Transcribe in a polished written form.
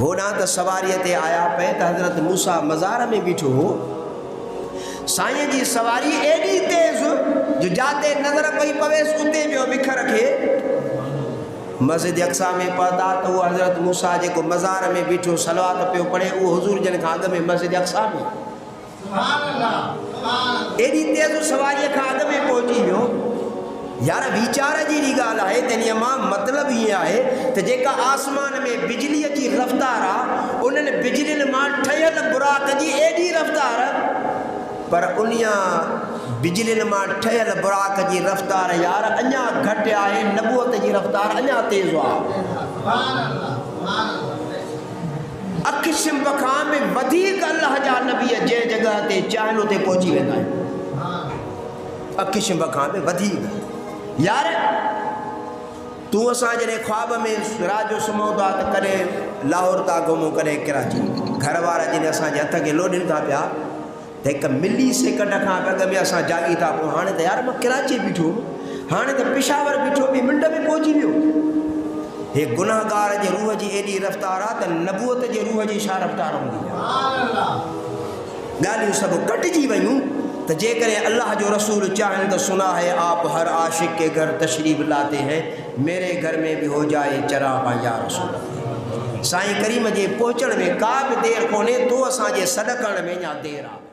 होना तो सवारी ते आया पे तो हज़रत मूसा मज़ार में बीठो हो। साईं जी सवारी एडी तेज़ जो जाते नज़र पई पवेस उते जो बिख रखे मस्जिद अक्सा में पढ़ता तो वो हज़रत मूसा जो मज़ार में बीठो सलवात पे पढ़े वो हुजूर जन खां अॻ में मस्जिद अक्सा में एडी तेज़ सवारी खां अॻ में पहुची वियो। यार वीचार जी ॻाल्हि आहे त इन मां मतिलबु ईअं आहे त जेका आसमान में बिजलीअ जी रफ़्तार आहे उन्हनि बिजलियुनि मां ठहियल बुराक जी एॾी रफ़्तार पर उन बिजलियुनि मां ठहियल बुराक जी रफ़्तार यार अञा घटि आहे। नबूअत जी रफ़्तार अञा तेज़ आहे। अखि शिंब खां बि वधीक अल्लाह जा नबी जंहिं जॻह ते चाहिनि उते पहुची वेंदा आहिनि। अखि शिंब खां बि वधीक यार तू असां जॾहिं ख्वाब में रात जो सुम्हूं था त कॾहिं लाहौर था घुमूं कॾहिं कराची घर वारा जॾहिं असांजे हथ खे लोॾनि था पिया त हिकु मिली सेकंड खां अॻ में असां जागी था पोइ हाणे त यार मां कराची बीठो हाणे त पेशावर बीठो ॿी मिंट में पहुची वियो। हे गुनाहगार जे रूह जी एॾी रफ़्तार आहे त नबूअत जे रूह जी छा रफ़्तार हूंदी आहे। ॻाल्हियूं सभु कटिजी वयूं तो जेकर अल्लाह जो रसूल चाहें तो सुना है आप हर आशिक के घर तशरीफ़ लाते हैं मेरे घर में भी हो जाए चराग़ या रसूल। साईं करीम जे पहुचण में का भी देर कोने तो असांजे सॾ करण में अञा देर आहे।